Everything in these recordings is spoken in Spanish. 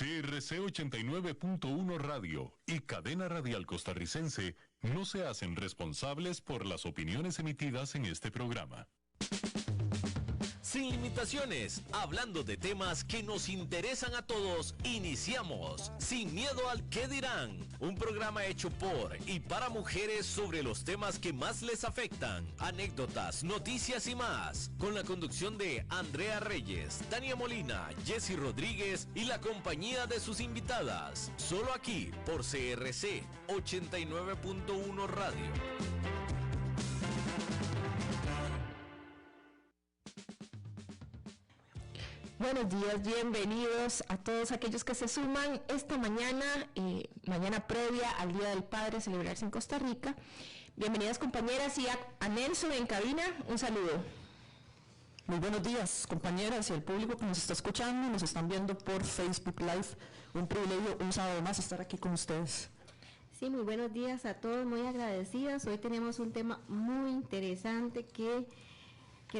CRC 89.1 Radio y Cadena Radial Costarricense no se hacen responsables por las opiniones emitidas en este programa. Sin limitaciones, hablando de temas que nos interesan a todos, iniciamos Sin Miedo al ¿Qué dirán? Un programa hecho por y para mujeres sobre los temas que más les afectan, anécdotas, noticias y más, con la conducción de Andrea Reyes, Tania Molina, Jessy Rodríguez y la compañía de sus invitadas, solo aquí por CRC 89.1 Radio. Buenos días, bienvenidos a todos aquellos que se suman esta mañana, mañana previa al Día del Padre, celebrarse en Costa Rica. Bienvenidas compañeras y a Nelson en cabina, un saludo. Muy buenos días compañeras y al público que nos está escuchando y nos están viendo por Facebook Live. Un privilegio un sábado más estar aquí con ustedes. Sí, muy buenos días a todos, muy agradecidas. Hoy tenemos un tema muy interesante que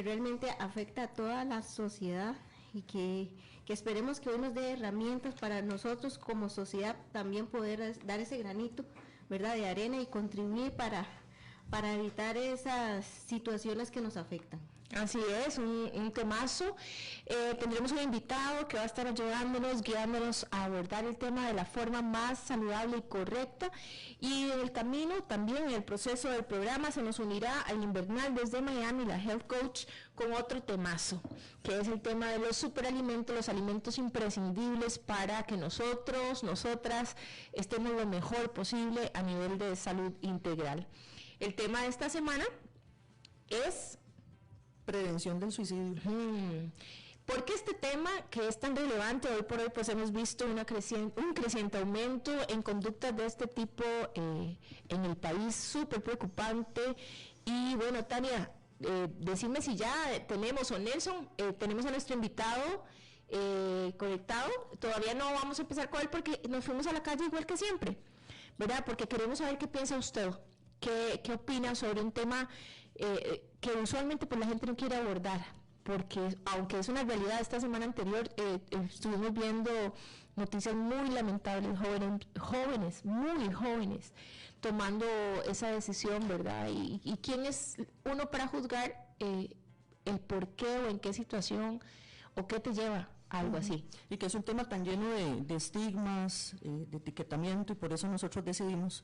realmente afecta a toda la sociedad y que esperemos que hoy nos dé herramientas para nosotros como sociedad también poder dar ese granito, ¿verdad?, de arena y contribuir para evitar esas situaciones que nos afectan. Así es, un temazo. Tendremos un invitado que va a estar ayudándonos, guiándonos a abordar el tema de la forma más saludable y correcta. Y en el camino, también en el proceso del programa, se nos unirá al Invernal desde Miami, la Health Coach, con otro temazo, que es el tema de los superalimentos, los alimentos imprescindibles para que nosotros, nosotras, estemos lo mejor posible a nivel de salud integral. El tema de esta semana es prevención del suicidio. ¿Por qué este tema que es tan relevante? Hoy por hoy pues hemos visto un creciente aumento en conductas de este tipo en el país, súper preocupante. Y bueno, Tania, decime si ya tenemos, o Nelson, tenemos a nuestro invitado conectado. Todavía no vamos a empezar con él porque nos fuimos a la calle igual que siempre, ¿verdad? Porque queremos saber qué piensa usted, qué opina sobre un tema que usualmente pues la gente no quiere abordar, porque aunque es una realidad, esta semana anterior estuvimos viendo noticias muy lamentables, jóvenes, muy jóvenes, tomando esa decisión, ¿verdad? Y quién es uno para juzgar el por qué o en qué situación o qué te lleva a algo así. Y que es un tema tan lleno de estigmas, de etiquetamiento, y por eso nosotros decidimos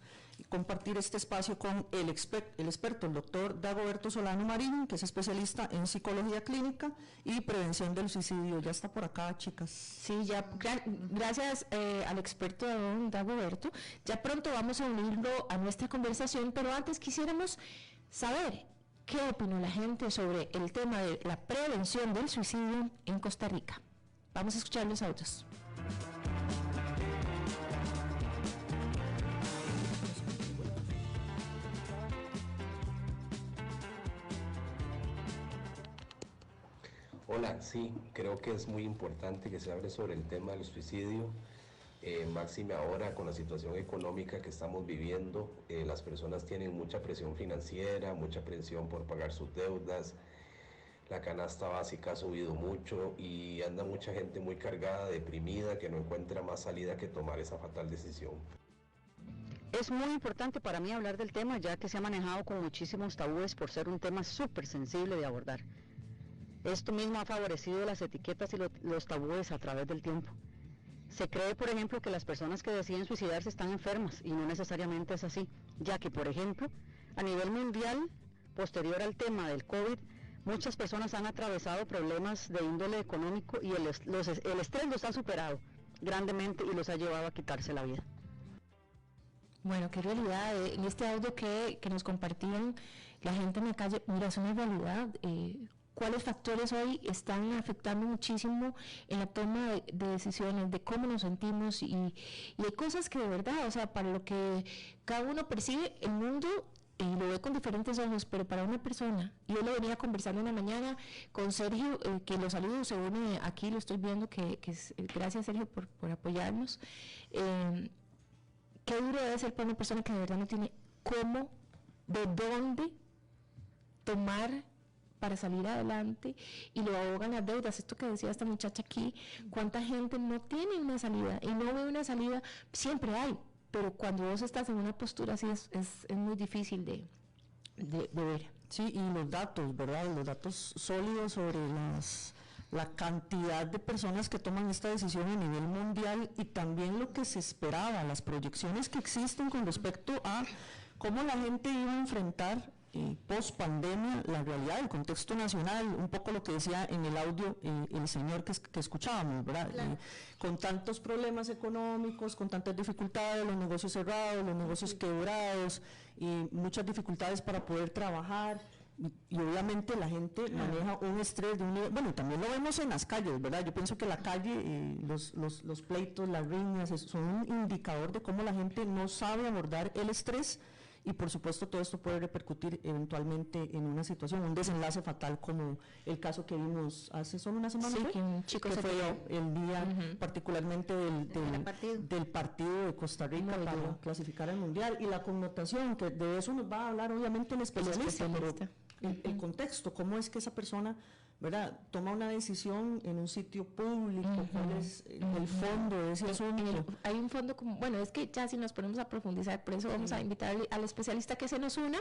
compartir este espacio con el experto, el doctor Dagoberto Solano Marín, que es especialista en psicología clínica y prevención del suicidio. Ya está por acá, chicas. Sí, ya, gracias al experto don Dagoberto. Ya pronto vamos a unirlo a nuestra conversación, pero antes quisiéramos saber qué opinó la gente sobre el tema de la prevención del suicidio en Costa Rica. Vamos a escuchar los audios. Hola, sí, creo que es muy importante que se hable sobre el tema del suicidio, máxime ahora con la situación económica que estamos viviendo. Las personas tienen mucha presión financiera, mucha presión por pagar sus deudas. La canasta básica ha subido mucho y anda mucha gente muy cargada, deprimida, que no encuentra más salida que tomar esa fatal decisión. Es muy importante para mí hablar del tema, ya que se ha manejado con muchísimos tabúes por ser un tema súper sensible de abordar. Esto mismo ha favorecido las etiquetas y los tabúes a través del tiempo. Se cree, por ejemplo, que las personas que deciden suicidarse están enfermas, y no necesariamente es así, ya que, por ejemplo, a nivel mundial, posterior al tema del COVID, muchas personas han atravesado problemas de índole económico y el estrés los ha superado grandemente y los ha llevado a quitarse la vida. Bueno, qué realidad. En este audio que nos compartían la gente en la calle, mira, es una realidad. ¿Cuáles factores hoy están afectando muchísimo en la toma de decisiones, de cómo nos sentimos? Y hay cosas que de verdad, o sea, para lo que cada uno percibe el mundo, y lo ve con diferentes ojos, pero para una persona, yo lo venía conversando en la mañana con Sergio, que lo saludo, se une aquí, lo estoy viendo, gracias Sergio por apoyarnos. Qué duro debe ser para una persona que de verdad no tiene cómo, de dónde tomar para salir adelante y lo ahogan las deudas. Esto que decía esta muchacha aquí, cuánta gente no tiene una salida y no ve una salida, siempre hay, pero cuando vos estás en una postura así es muy difícil de ver. Sí, y los datos, ¿verdad? Los datos sólidos sobre la cantidad de personas que toman esta decisión a nivel mundial y también lo que se esperaba, las proyecciones que existen con respecto a cómo la gente iba a enfrentar post pandemia la realidad, el contexto nacional, un poco lo que decía en el audio el señor que escuchábamos, ¿verdad? Claro. Con tantos problemas económicos, con tantas dificultades, los negocios cerrados, los negocios quebrados y muchas dificultades para poder trabajar. Y obviamente la gente maneja un estrés de un nivel, bueno, también lo vemos en las calles, ¿verdad? Yo pienso que la calle, los pleitos, las riñas, son un indicador de cómo la gente no sabe abordar el estrés y por supuesto todo esto puede repercutir eventualmente en una situación, un desenlace fatal como el caso que vimos hace solo una semana, Sí, que un chico que se fue tiró. el día particularmente del partido de Costa Rica Muy para duro. clasificar al Mundial y la connotación, que de eso nos va a hablar obviamente el especialista, pero el contexto, cómo es que esa persona, ¿verdad?, toma una decisión en un sitio público, cuál es el fondo de ese asunto. Hay un fondo como, bueno, es que ya si nos ponemos a profundizar, por eso vamos a invitar al especialista que se nos una.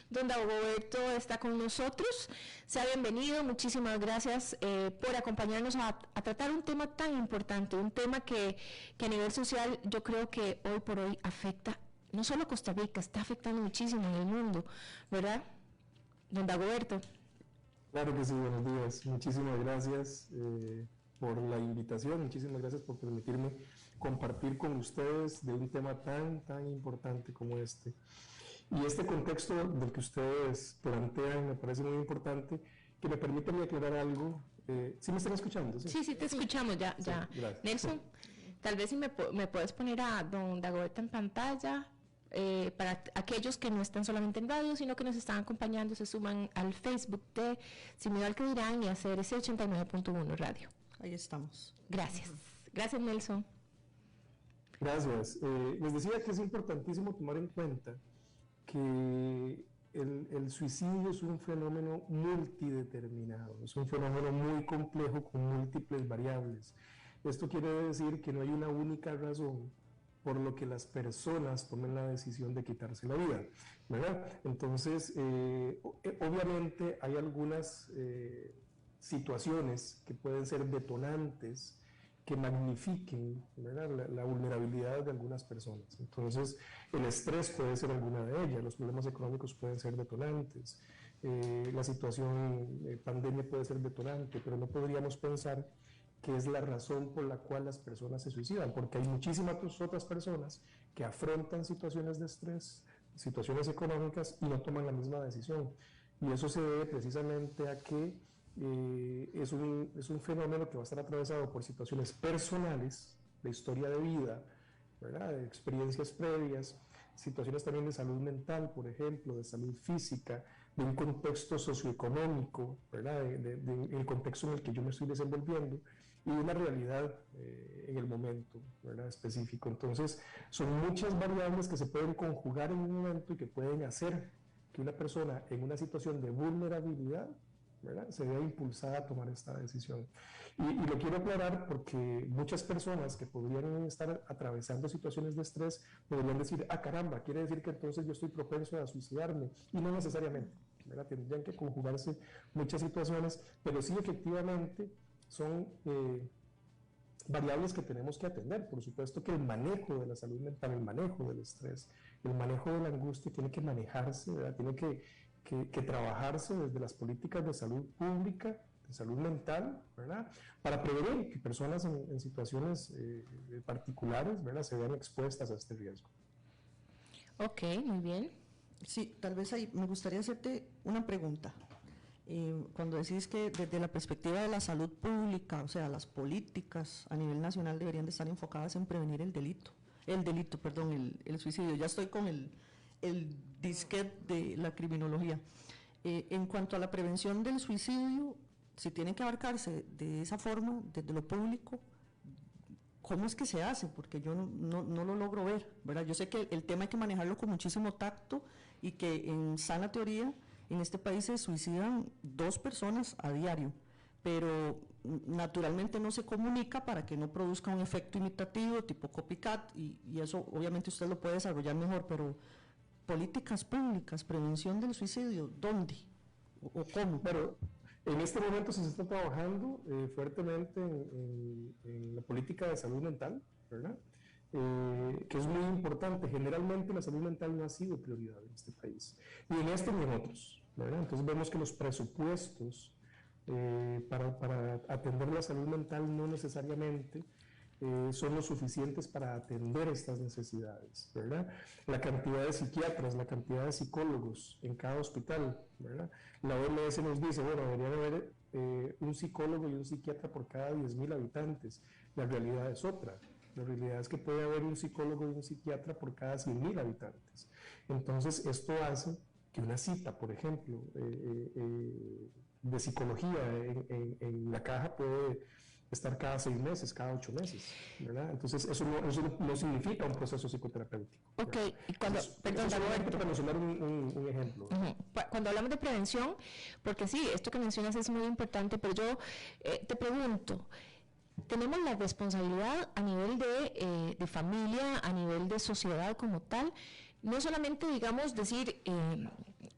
Don Dagoberto está con nosotros, sea bienvenido, muchísimas gracias por acompañarnos a tratar un tema tan importante, un tema que a nivel social yo creo que hoy por hoy afecta, no solo a Costa Rica, está afectando muchísimo en el mundo, ¿verdad? Don Dagoberto. Claro que sí, buenos días. Muchísimas gracias por la invitación, muchísimas gracias por permitirme compartir con ustedes de un tema tan importante como este. Y este contexto del que ustedes plantean me parece muy importante, que me permiten aclarar algo. ¿Sí me están escuchando? Sí, te escuchamos, ya. Gracias. Nelson, tal vez si me puedes poner a don Dagoberto en pantalla. Para aquellos que no están solamente en radio, sino que nos están acompañando, se suman al Facebook de Sin Miedo al Que Dirán y a CRC 89.1 Radio. Ahí estamos. Gracias. Gracias, Nelson. Gracias. Les decía que es importantísimo tomar en cuenta que el suicidio es un fenómeno multideterminado, es un fenómeno muy complejo con múltiples variables. Esto quiere decir que no hay una única razón por lo que las personas tomen la decisión de quitarse la vida, ¿verdad? Entonces, obviamente hay algunas situaciones que pueden ser detonantes, que magnifiquen, ¿verdad?, la vulnerabilidad de algunas personas. Entonces, el estrés puede ser alguna de ellas, los problemas económicos pueden ser detonantes, la situación pandemia puede ser detonante, pero no podríamos pensar que es la razón por la cual las personas se suicidan, porque hay muchísimas otras personas que afrontan situaciones de estrés, situaciones económicas y no toman la misma decisión. Y eso se debe precisamente a que es un fenómeno que va a estar atravesado por situaciones personales, de historia de vida, ¿verdad?, de experiencias previas, situaciones también de salud mental, por ejemplo, de salud física, de un contexto socioeconómico, ¿verdad?, el contexto en el que yo me estoy desenvolviendo, y una realidad en el momento, ¿verdad?, específico. Entonces, son muchas variables que se pueden conjugar en un momento y que pueden hacer que una persona en una situación de vulnerabilidad, ¿verdad?, se vea impulsada a tomar esta decisión. Y lo quiero aclarar porque muchas personas que podrían estar atravesando situaciones de estrés podrían decir, ah, caramba, quiere decir que entonces yo estoy propenso a suicidarme, y no necesariamente, ¿verdad?, tendrían que conjugarse muchas situaciones, pero sí efectivamente son variables que tenemos que atender. Por supuesto que el manejo de la salud mental, el manejo del estrés, el manejo de la angustia tiene que manejarse, ¿verdad?, tiene que trabajarse desde las políticas de salud pública, de salud mental, ¿verdad?, para prevenir que personas en situaciones particulares, ¿verdad?, se vean expuestas a este riesgo. Ok, muy bien. Sí, tal vez ahí me gustaría hacerte una pregunta. Cuando decís que desde la perspectiva de la salud pública, o sea, las políticas a nivel nacional deberían de estar enfocadas en prevenir el suicidio. Ya estoy con el disquete de la criminología. En cuanto a la prevención del suicidio, si tiene que abarcarse de esa forma, desde lo público, ¿cómo es que se hace? Porque yo no lo logro ver, ¿verdad? Yo sé que el tema hay que manejarlo con muchísimo tacto y que en sana teoría En este país se suicidan 2 personas a diario, pero naturalmente no se comunica para que no produzca un efecto imitativo tipo copycat, y eso obviamente usted lo puede desarrollar mejor, pero políticas públicas, prevención del suicidio, ¿dónde o cómo? Pero en este momento se está trabajando fuertemente en la política de salud mental, ¿verdad? Que es muy importante. Generalmente la salud mental no ha sido prioridad en este país, ni en este ni en otros, ¿verdad? Entonces vemos que los presupuestos para atender la salud mental no necesariamente son lo suficientes para atender estas necesidades, ¿verdad? La cantidad de psiquiatras, la cantidad de psicólogos en cada hospital, ¿verdad? La OMS nos dice, bueno, debería haber un psicólogo y un psiquiatra por cada 10.000 habitantes. La realidad es otra. La realidad es que puede haber un psicólogo y un psiquiatra por cada 100.000 habitantes. Entonces, esto hace que una cita, por ejemplo, de psicología en la caja puede estar cada 6 meses, cada 8 meses, ¿verdad? Entonces, eso no significa un proceso psicoterapéutico. Ok, y cuando, perdón, para mencionar un ejemplo. Cuando hablamos de prevención, porque sí, esto que mencionas es muy importante, pero yo te pregunto, tenemos la responsabilidad a nivel de familia, a nivel de sociedad como tal, no solamente, digamos, decir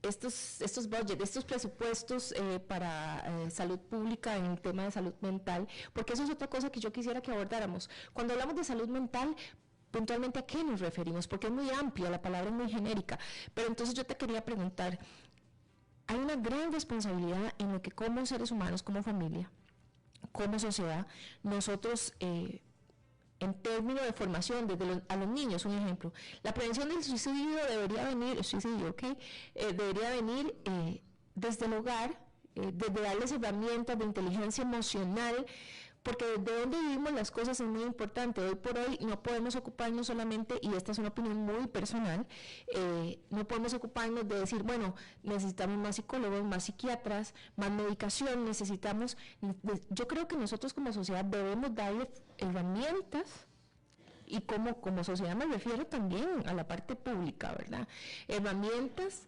estos budgets, estos presupuestos para salud pública en el tema de salud mental, porque eso es otra cosa que yo quisiera que abordáramos. Cuando hablamos de salud mental, puntualmente, ¿a qué nos referimos? Porque es muy amplia, la palabra es muy genérica, pero entonces yo te quería preguntar, hay una gran responsabilidad en lo que como seres humanos, como familia, como sociedad, nosotros en términos de formación, desde a los niños, un ejemplo, la prevención del suicidio debería venir, debería venir desde el hogar, desde darles herramientas de inteligencia emocional, porque desde donde vivimos las cosas es muy importante. Hoy por hoy no podemos ocuparnos solamente, y esta es una opinión muy personal, no podemos ocuparnos de decir, bueno, necesitamos más psicólogos, más psiquiatras, más medicación, yo creo que nosotros como sociedad debemos darles herramientas, y como sociedad me refiero también a la parte pública, ¿verdad? Herramientas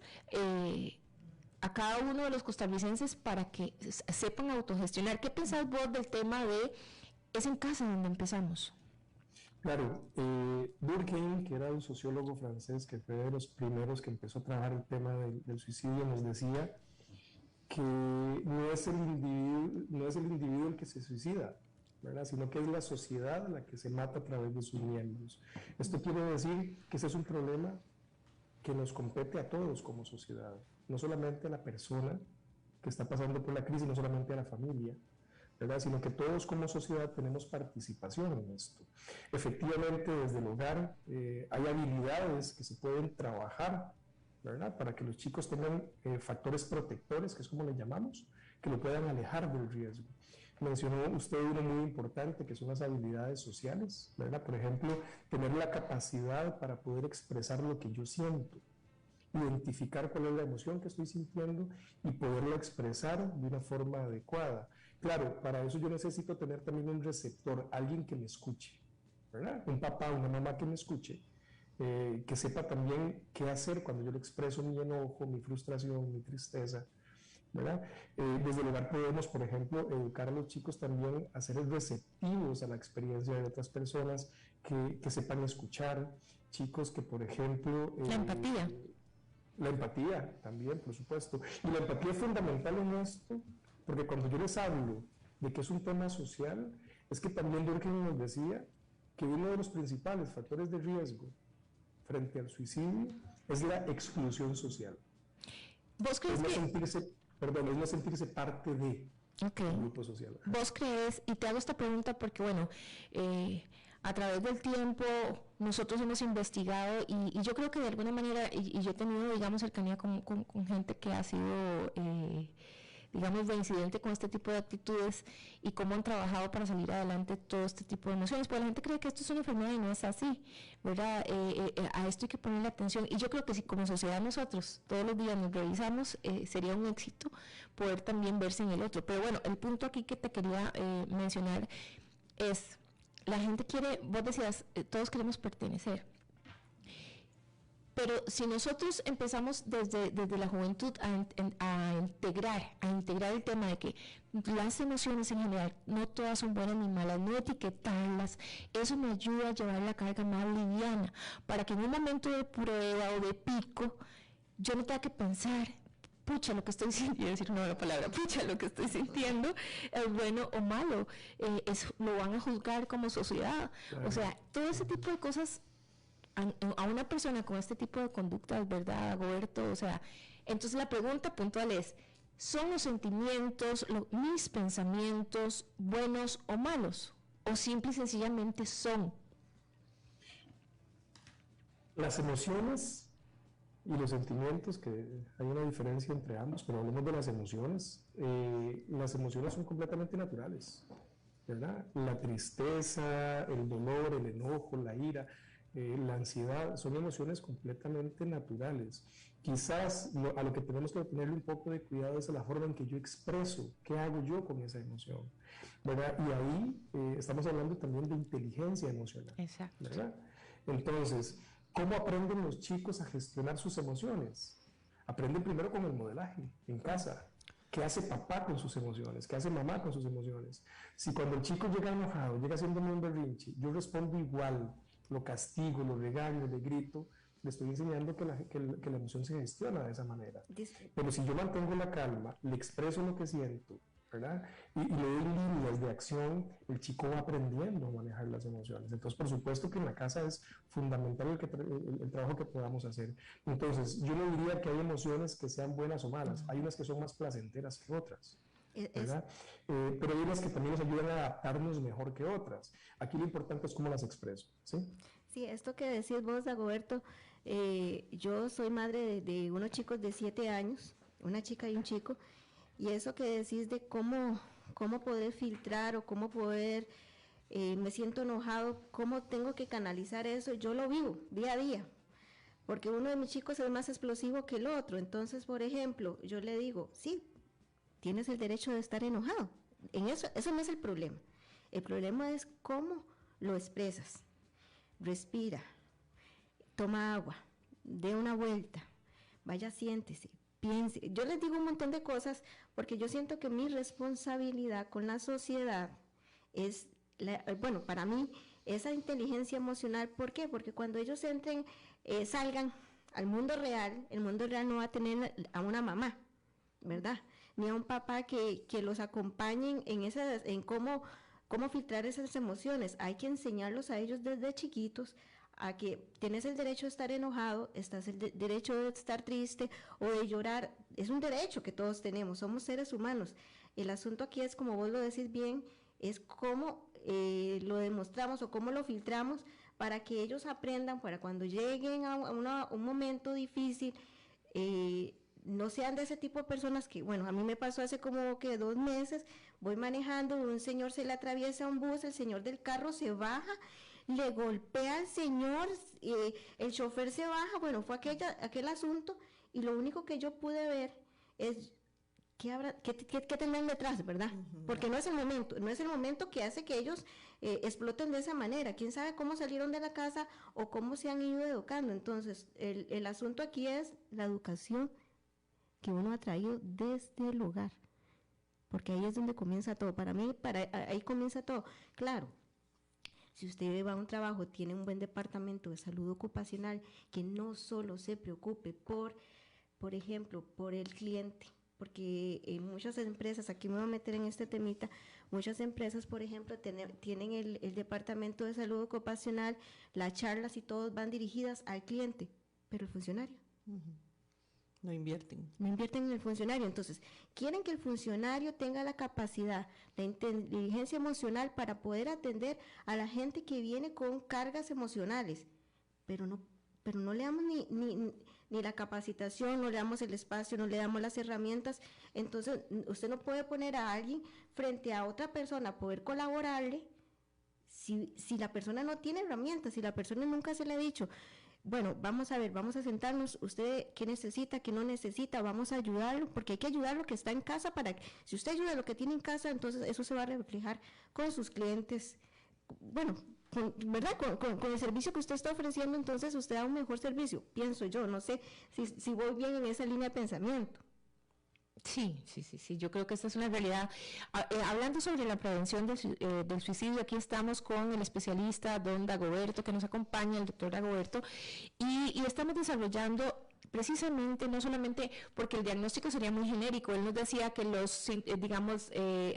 a cada uno de los costarricenses para que sepan autogestionar. ¿Qué pensás vos del tema de es en casa donde empezamos? Claro, Durkheim, que era un sociólogo francés que fue de los primeros que empezó a trabajar el tema del suicidio, nos decía que no es el individuo el que se suicida, ¿verdad? Sino que es la sociedad la que se mata a través de sus miembros. Esto quiere decir que ese es un problema que nos compete a todos como sociedad, no solamente a la persona que está pasando por la crisis, no solamente a la familia, ¿verdad? Sino que todos como sociedad tenemos participación en esto. Efectivamente, desde el hogar hay habilidades que se pueden trabajar, ¿verdad? Para que los chicos tengan factores protectores, que es como le llamamos, que lo puedan alejar del riesgo. Mencionó usted uno muy importante, que son las habilidades sociales, ¿verdad? Por ejemplo, tener la capacidad para poder expresar lo que yo siento, identificar cuál es la emoción que estoy sintiendo y poderla expresar de una forma adecuada. Claro, para eso yo necesito tener también un receptor, alguien que me escuche, ¿verdad? Un papá, una mamá que me escuche, que sepa también qué hacer cuando yo le expreso mi enojo, mi frustración, mi tristeza, ¿verdad? Desde el hogar podemos, por ejemplo, educar a los chicos también a ser receptivos a la experiencia de otras personas, que sepan escuchar, chicos que, por ejemplo... la empatía. La empatía también, por supuesto. Y la empatía es fundamental en esto, porque cuando yo les hablo de que es un tema social, es que también Durkheim nos decía que uno de los principales factores de riesgo frente al suicidio es la exclusión social. ¿Vos crees es no sentirse parte de un grupo social. ¿Vos crees, y te hago esta pregunta porque, bueno, a través del tiempo nosotros hemos investigado y yo creo que de alguna manera, y yo he tenido, digamos, cercanía con gente que ha sido, digamos, reincidente con este tipo de actitudes y cómo han trabajado para salir adelante todo este tipo de emociones, porque la gente cree que esto es una enfermedad y no es así, ¿verdad? A esto hay que ponerle atención, y yo creo que si como sociedad nosotros todos los días nos revisamos, sería un éxito poder también verse en el otro. Pero bueno, el punto aquí que te quería mencionar es, la gente quiere, vos decías, todos queremos pertenecer. Pero si nosotros empezamos desde la juventud a integrar el tema de que las emociones en general, no todas son buenas ni malas, no etiquetarlas, eso me ayuda a llevar la carga más liviana, para que en un momento de prueba o de pico, yo no tenga que pensar, pucha, lo que estoy sintiendo, decir una buena palabra, pucha, lo que estoy sintiendo es bueno o malo, lo van a juzgar como sociedad. O sea, todo ese tipo de cosas a una persona con este tipo de conductas, ¿verdad, Roberto? O sea, entonces la pregunta puntual es, ¿son los sentimientos, mis pensamientos buenos o malos? ¿O simple y sencillamente son? Las emociones y los sentimientos, que hay una diferencia entre ambos, pero hablemos de las emociones. Las emociones son completamente naturales, ¿verdad? La tristeza, el dolor, el enojo, la ira, la ansiedad, son emociones completamente naturales. Quizás a lo que tenemos que ponerle un poco de cuidado es a la forma en que yo expreso, qué hago yo con esa emoción, ¿verdad? Y ahí estamos hablando también de inteligencia emocional, exacto, ¿verdad? Entonces, ¿cómo aprenden los chicos a gestionar sus emociones? Aprenden primero con el modelaje, en casa. ¿Qué hace papá con sus emociones? ¿Qué hace mamá con sus emociones? Si cuando el chico llega enojado, llega haciéndome un berrinche, yo respondo igual, lo castigo, lo regaño, le grito, le estoy enseñando que la emoción se gestiona de esa manera. Pero si yo mantengo la calma, le expreso lo que siento, ¿verdad? Y le doy líneas de acción, el chico va aprendiendo a manejar las emociones. Entonces, por supuesto que en la casa es fundamental el trabajo que podamos hacer. Entonces, yo no diría que hay emociones que sean buenas o malas, hay unas que son más placenteras que otras, ¿verdad? Pero hay unas que también nos ayudan a adaptarnos mejor que otras. Aquí lo importante es cómo las expreso, ¿sí? Sí, esto que decís vos, Dagoberto, yo soy madre de unos chicos de 7 años, una chica y un chico, y eso que decís de cómo poder filtrar o cómo poder, me siento enojado, cómo tengo que canalizar eso, yo lo vivo día a día, porque uno de mis chicos es más explosivo que el otro. Entonces, por ejemplo, yo le digo, sí, tienes el derecho de estar enojado, eso no es el problema es cómo lo expresas. Respira, toma agua, dé una vuelta, vaya, siéntese, piense. Yo les digo un montón de cosas porque yo siento que mi responsabilidad con la sociedad es, bueno, para mí, esa inteligencia emocional. ¿Por qué? Porque cuando ellos salgan al mundo real, el mundo real no va a tener a una mamá, ¿verdad? Ni a un papá que los acompañen en cómo filtrar esas emociones. Hay que enseñarlos a ellos desde chiquitos a que tienes el derecho de estar enojado, estás el derecho de estar triste o de llorar. Es un derecho que todos tenemos, somos seres humanos. El asunto aquí es, como vos lo decís bien, es cómo lo demostramos o cómo lo filtramos para que ellos aprendan, para cuando lleguen a un momento difícil, no sean de ese tipo de personas que, bueno, a mí me pasó hace como que 2 meses, voy manejando, un señor se le atraviesa un bus, el señor del carro se baja, le golpea al señor, el chofer se baja, bueno, fue aquel asunto, y lo único que yo pude ver es qué tendrán detrás, ¿verdad? Porque no es el momento que hace que ellos exploten de esa manera. Quién sabe cómo salieron de la casa o cómo se han ido educando. Entonces, el asunto aquí es la educación que uno ha traído desde el hogar, porque ahí es donde comienza todo. Para mí, ahí comienza todo. Claro, si usted va a un trabajo, tiene un buen departamento de salud ocupacional que no solo se preocupe por ejemplo, por el cliente, porque en muchas empresas, aquí me voy a meter en este temita, muchas empresas, por ejemplo, tienen el departamento de salud ocupacional, las charlas y todos van dirigidas al cliente, pero el funcionario. No invierten. No invierten en el funcionario. Entonces, quieren que el funcionario tenga la capacidad, la inteligencia emocional para poder atender a la gente que viene con cargas emocionales, pero no le damos ni la capacitación, no le damos el espacio, no le damos las herramientas. Entonces, usted no puede poner a alguien frente a otra persona a poder colaborarle si la persona no tiene herramientas, si la persona nunca se le ha dicho, bueno, vamos a ver, vamos a sentarnos, usted qué necesita, qué no necesita, vamos a ayudarlo, porque hay que ayudar lo que está en casa, para que si usted ayuda lo que tiene en casa, entonces eso se va a reflejar con sus clientes, bueno, ¿verdad? Con el servicio que usted está ofreciendo, entonces usted da un mejor servicio, pienso yo, no sé si voy bien en esa línea de pensamiento. Sí, yo creo que esta es una realidad. Hablando sobre la prevención del suicidio, aquí estamos con el especialista don Dagoberto, que nos acompaña, el doctor Dagoberto, y estamos desarrollando precisamente, no solamente porque el diagnóstico sería muy genérico, él nos decía que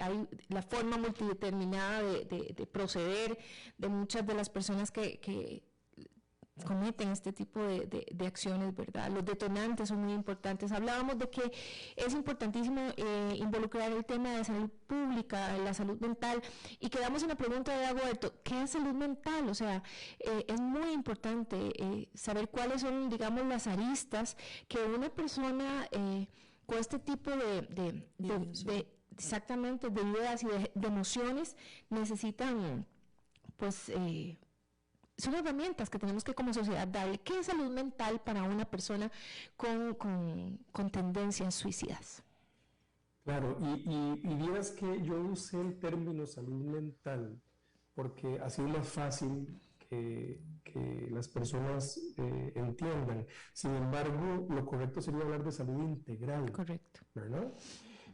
hay la forma multideterminada de proceder de muchas de las personas que cometen este tipo de acciones, ¿verdad? Los detonantes son muy importantes. Hablábamos de que es importantísimo involucrar el tema de salud pública, la salud mental, y quedamos en la pregunta de Dagoberto, ¿qué es salud mental? O sea, es muy importante saber cuáles son, digamos, las aristas que una persona con este tipo exactamente, de ideas y de emociones necesitan, pues, son herramientas que tenemos que como sociedad darle. ¿Qué es salud mental para una persona con tendencias suicidas? Claro, y vieras que yo usé el término salud mental porque ha sido más fácil que las personas entiendan. Sin embargo, lo correcto sería hablar de salud integral. Correcto. ¿Verdad?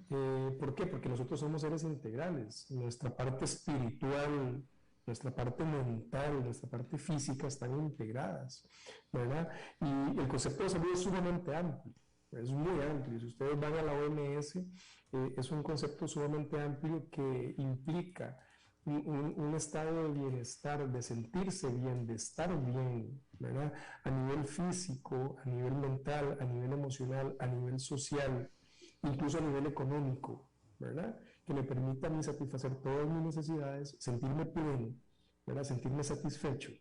¿Por qué? Porque nosotros somos seres integrales. Nuestra parte espiritual, nuestra parte mental, nuestra parte física están integradas, ¿verdad? Y el concepto de salud es sumamente amplio, es muy amplio. Si ustedes van a la OMS, es un concepto sumamente amplio que implica un estado de bienestar, de sentirse bien, de estar bien, ¿verdad? A nivel físico, a nivel mental, a nivel emocional, a nivel social, incluso a nivel económico, ¿verdad? Que me permita a mí satisfacer todas mis necesidades, sentirme pleno, ¿verdad? Sentirme satisfecho,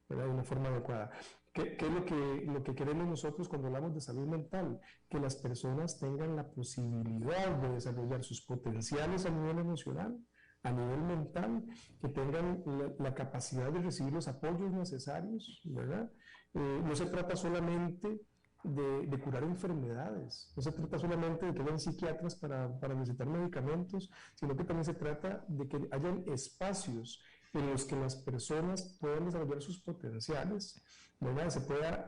¿verdad? De una forma adecuada. ¿Qué es lo que queremos nosotros cuando hablamos de salud mental? Que las personas tengan la posibilidad de desarrollar sus potenciales a nivel emocional, a nivel mental, que tengan la capacidad de recibir los apoyos necesarios, ¿verdad? No se trata solamente de curar enfermedades, no se trata solamente de que hayan psiquiatras para recetar medicamentos, sino que también se trata de que hayan espacios en los que las personas puedan desarrollar sus potenciales, ¿verdad? Se pueda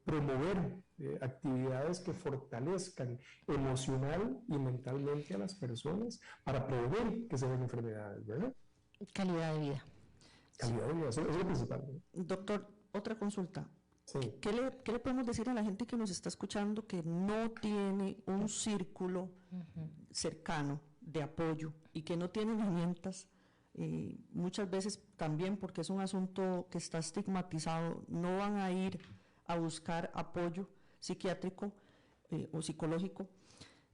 promover actividades que fortalezcan emocional y mentalmente a las personas para prevenir que se den enfermedades, ¿verdad? Calidad de vida. Calidad de vida, eso es lo principal, ¿no? Doctor, otra consulta. Sí. ¿Qué le podemos decir a la gente que nos está escuchando que no tiene un círculo cercano de apoyo y que no tiene herramientas? Muchas veces también porque es un asunto que está estigmatizado, no van a ir a buscar apoyo psiquiátrico o psicológico.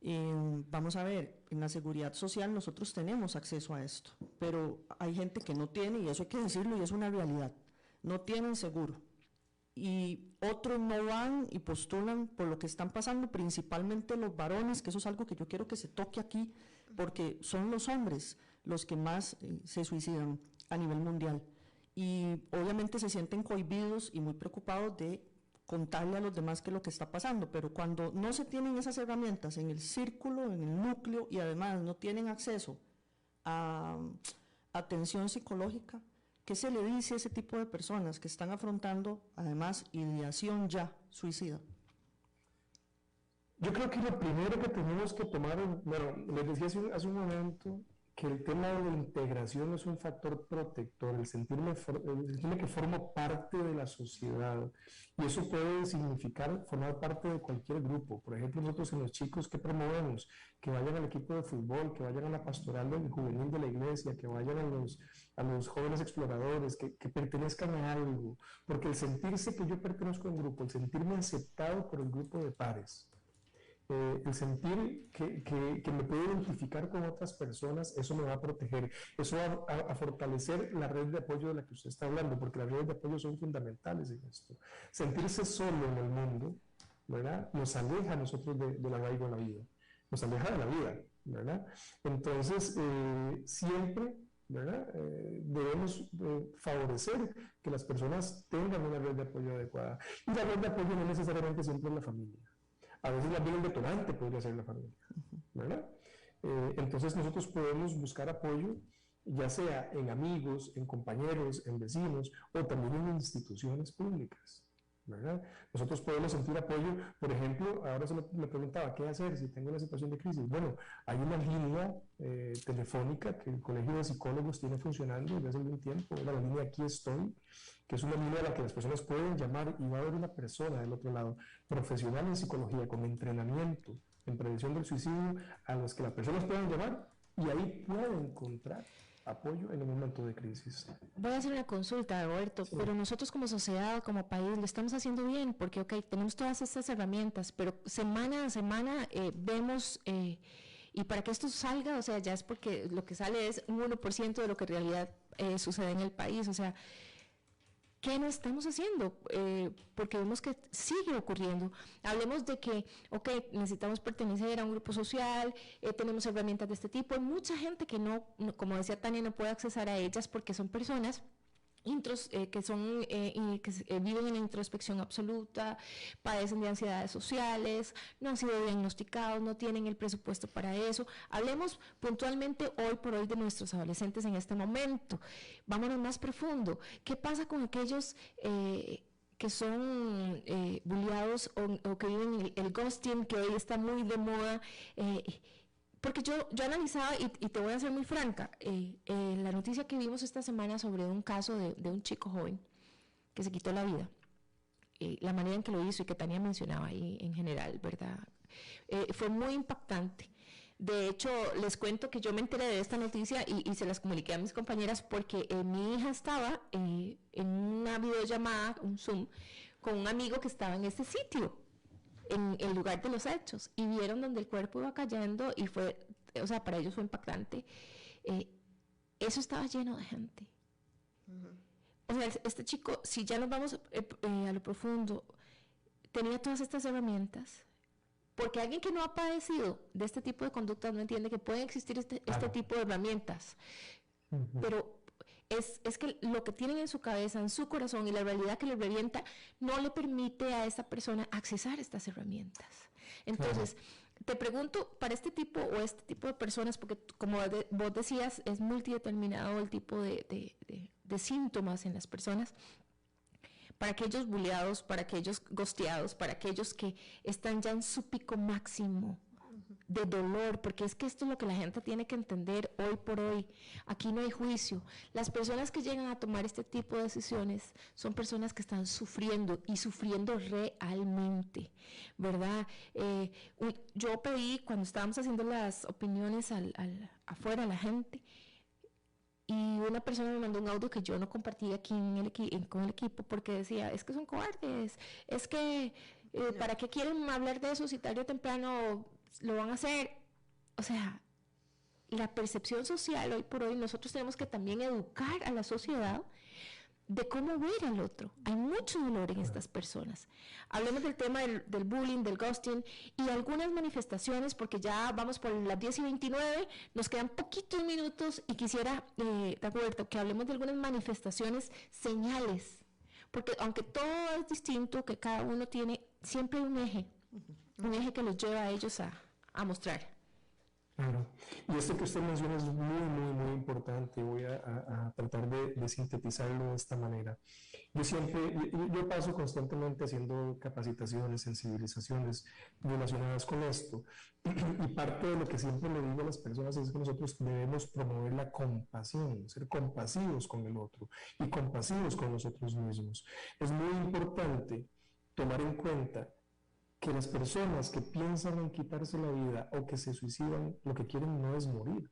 Vamos a ver, en la seguridad social nosotros tenemos acceso a esto, pero hay gente que no tiene, y eso hay que decirlo, y es una realidad, no tienen seguro. Y otros no van y postulan por lo que están pasando, principalmente los varones, que eso es algo que yo quiero que se toque aquí, porque son los hombres los que más se suicidan a nivel mundial. Y obviamente se sienten cohibidos y muy preocupados de contarle a los demás qué es lo que está pasando, pero cuando no se tienen esas herramientas en el círculo, en el núcleo, y además no tienen acceso a atención psicológica, ¿qué se le dice a ese tipo de personas que están afrontando, además, ideación ya suicida? Yo creo que lo primero que tenemos que tomar, bueno, les decía hace un momento que el tema de la integración es un factor protector, el sentirme que formo parte de la sociedad, y eso puede significar formar parte de cualquier grupo. Por ejemplo, nosotros en los chicos que promovemos, que vayan al equipo de fútbol, que vayan a la pastoral del juvenil de la iglesia, que vayan a los jóvenes exploradores, que pertenezcan a algo, porque el sentirse que yo pertenezco a un grupo, el sentirme aceptado por el grupo de pares, el sentir que me puedo identificar con otras personas, eso me va a proteger, eso va a fortalecer la red de apoyo de la que usted está hablando, porque las redes de apoyo son fundamentales en esto. Sentirse solo en el mundo, ¿verdad?, nos aleja a nosotros del arraigo en la vida, nos aleja de la vida, ¿verdad? Entonces, siempre, ¿verdad?, debemos favorecer que las personas tengan una red de apoyo adecuada, y la red de apoyo no necesariamente siempre es la familia. A veces también el detonante podría ser la familia, ¿verdad? Entonces nosotros podemos buscar apoyo ya sea en amigos, en compañeros, en vecinos o también en instituciones públicas, ¿verdad? Nosotros podemos sentir apoyo, por ejemplo, ahora me preguntaba, ¿qué hacer si tengo una situación de crisis? Bueno, hay una línea telefónica que el Colegio de Psicólogos tiene funcionando desde hace algún tiempo, la línea Aquí Estoy, que es una línea a la que las personas pueden llamar y va a haber una persona del otro lado, profesional en psicología, con entrenamiento en prevención del suicidio, a los que las personas puedan llamar y ahí pueden encontrar apoyo en un momento de crisis. Voy a hacer una consulta, Roberto, sí. Pero nosotros como sociedad, como país, lo estamos haciendo bien, porque tenemos todas estas herramientas, pero semana a semana vemos, y para que esto salga, o sea, ya es porque lo que sale es un 1% de lo que en realidad sucede en el país, o sea, ¿qué no estamos haciendo? Porque vemos que sigue ocurriendo. Hablemos de que, necesitamos pertenecer a un grupo social, tenemos herramientas de este tipo. Hay mucha gente que no, como decía Tania, no puede accesar a ellas porque son personas que viven en la introspección absoluta, padecen de ansiedades sociales, no han sido diagnosticados, no tienen el presupuesto para eso. Hablemos puntualmente hoy por hoy de nuestros adolescentes en este momento. Vámonos más profundo. ¿Qué pasa con aquellos que son bulliados o que viven el ghosting, que hoy está muy de moda? Porque yo analizaba, y te voy a ser muy franca, la noticia que vimos esta semana sobre un caso de un chico joven que se quitó la vida, la manera en que lo hizo y que Tania mencionaba ahí en general, ¿verdad? Fue muy impactante. De hecho, les cuento que yo me enteré de esta noticia y se las comuniqué a mis compañeras porque mi hija estaba en una videollamada, un Zoom, con un amigo que estaba en este sitio, en el lugar de los hechos, y vieron donde el cuerpo iba cayendo y fue, o sea, para ellos fue impactante. Eso estaba lleno de gente. O sea, este chico, si ya nos vamos a lo profundo, tenía todas estas herramientas, porque alguien que no ha padecido de este tipo de conductas no entiende que pueden existir este tipo de herramientas, pero es que lo que tienen en su cabeza, en su corazón y la realidad que le revienta no le permite a esta persona accesar estas herramientas. Entonces, te pregunto, para este tipo de personas, porque como vos decías, es multideterminado el tipo de síntomas en las personas, para aquellos bulleados, para aquellos ghosteados, para aquellos que están ya en su pico máximo de dolor, porque es que esto es lo que la gente tiene que entender hoy por hoy. Aquí no hay juicio. Las personas que llegan a tomar este tipo de decisiones son personas que están sufriendo y sufriendo realmente, ¿verdad? Yo pedí, cuando estábamos haciendo las opiniones afuera a la gente, y una persona me mandó un audio que yo no compartí aquí con el equipo porque decía, es que son cobardes, es que ¿para qué quieren hablar de eso si tarde o temprano lo van a hacer? O sea, la percepción social hoy por hoy, nosotros tenemos que también educar a la sociedad de cómo ver al otro. Hay mucho dolor en estas personas. Hablemos del tema del bullying, del ghosting y algunas manifestaciones, porque ya vamos por las 10:29, nos quedan poquitos minutos y quisiera, Dagoberto, que hablemos de algunas manifestaciones, señales, porque aunque todo es distinto, que cada uno tiene, siempre hay un eje que los lleva a ellos a mostrar. Claro. Y esto que usted menciona es muy, muy, muy importante. Voy a tratar de sintetizarlo de esta manera. Yo paso constantemente haciendo capacitaciones, sensibilizaciones relacionadas con esto. Y parte de lo que siempre le digo a las personas es que nosotros debemos promover la compasión, ser compasivos con el otro y compasivos con nosotros mismos. Es muy importante tomar en cuenta que las personas que piensan en quitarse la vida o que se suicidan, lo que quieren no es morir.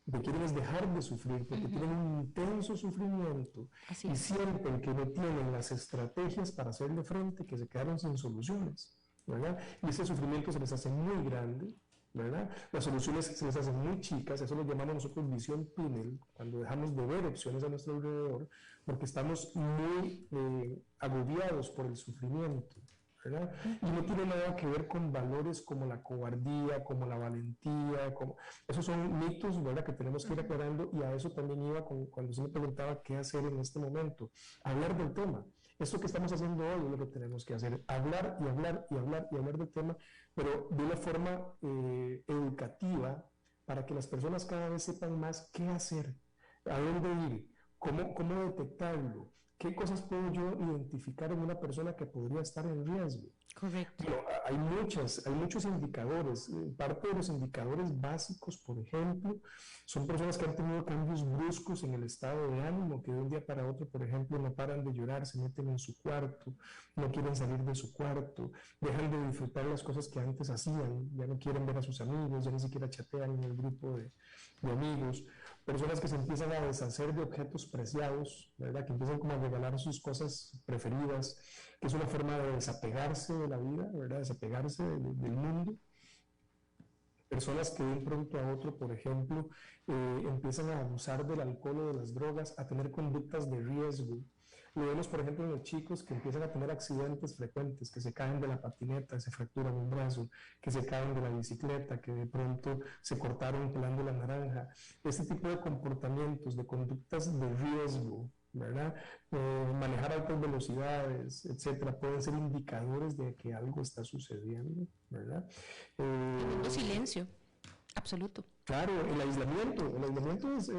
Lo que quieren es dejar de sufrir, porque tienen un intenso sufrimiento. Y sienten que no tienen las estrategias para hacerle frente, que se quedaron sin soluciones, ¿verdad? Y ese sufrimiento se les hace muy grande, ¿verdad? Las soluciones se les hacen muy chicas, eso lo llamamos nosotros visión túnel, cuando dejamos de ver opciones a nuestro alrededor, porque estamos muy agobiados por el sufrimiento, ¿verdad? Y no tiene nada que ver con valores como la cobardía, como la valentía, esos son mitos, ¿verdad?, que tenemos que ir aclarando, y a eso también iba cuando se me preguntaba qué hacer en este momento. Hablar del tema. Esto que estamos haciendo hoy es lo que tenemos que hacer, hablar y hablar y hablar y hablar del tema, pero de una forma educativa, para que las personas cada vez sepan más qué hacer, a dónde ir, cómo detectarlo, qué cosas puedo yo identificar en una persona que podría estar en riesgo. Correcto. Bueno, hay muchos indicadores. Parte de los indicadores básicos, por ejemplo, son personas que han tenido cambios bruscos en el estado de ánimo, que de un día para otro, por ejemplo, no paran de llorar, se meten en su cuarto, no quieren salir de su cuarto, dejan de disfrutar las cosas que antes hacían, ya no quieren ver a sus amigos, ya ni siquiera chatean en el grupo de amigos. Personas que se empiezan a deshacer de objetos preciados, ¿verdad? Que empiezan como a regalar sus cosas preferidas, que es una forma de desapegarse de la vida, ¿verdad? Desapegarse del mundo. Personas que de un pronto a otro, por ejemplo, empiezan a abusar del alcohol o de las drogas, a tener conductas de riesgo. Lo vemos, por ejemplo, en los chicos que empiezan a tener accidentes frecuentes, que se caen de la patineta, se fracturan un brazo, que se caen de la bicicleta, que de pronto se cortaron pelando la naranja. Este tipo de comportamientos, de conductas de riesgo, ¿verdad? Manejar altas velocidades, etcétera, pueden ser indicadores de que algo está sucediendo, ¿verdad? El silencio absoluto. Claro, el aislamiento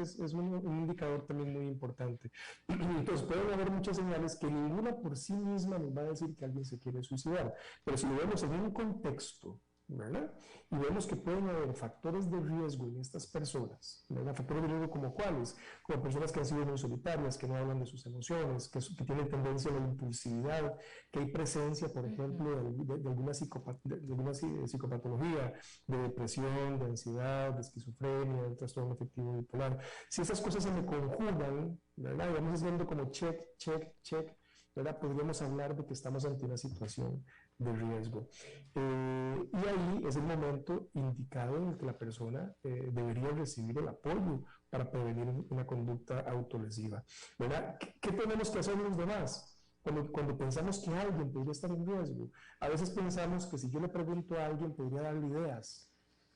es un indicador también muy importante. Entonces pueden haber muchas señales que ninguna por sí misma nos va a decir que alguien se quiere suicidar, pero si lo vemos en un contexto, ¿verdad? Y vemos que pueden haber factores de riesgo en estas personas, ¿verdad? Factores de riesgo como cuáles, como personas que han sido muy solitarias, que no hablan de sus emociones, que tienen tendencia a la impulsividad, que hay presencia, por ejemplo, de alguna psicopatología, de depresión, de ansiedad, de esquizofrenia, de trastorno afectivo bipolar. Si esas cosas se me conjugan, ¿verdad? Y vamos haciendo como check, ¿verdad? Podríamos hablar de que estamos ante una situación de riesgo. Y ahí es el momento indicado en el que la persona debería recibir el apoyo para prevenir una conducta autolesiva, ¿verdad? ¿Qué tenemos que hacer los demás? Cuando pensamos que alguien podría estar en riesgo, a veces pensamos que si yo le pregunto a alguien podría darle ideas.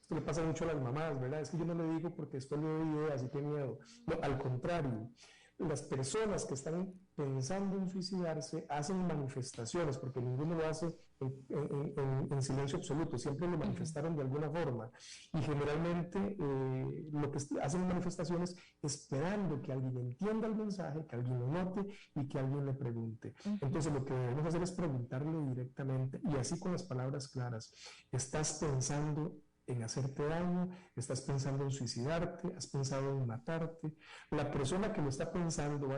Esto le pasa mucho a las mamás, ¿verdad? Es que yo no le digo porque después le doy ideas y qué miedo. No, al contrario. Las personas que están pensando en suicidarse hacen manifestaciones, porque ninguno lo hace en silencio absoluto, siempre lo manifestaron de alguna forma. Y generalmente lo que hacen manifestaciones esperando que alguien entienda el mensaje, que alguien lo note y que alguien le pregunte. Entonces lo que debemos hacer es preguntarle directamente y así con las palabras claras. ¿Estás pensando en hacerte daño? ¿Estás pensando en suicidarte? ¿Has pensado en matarte? La persona que lo está pensando va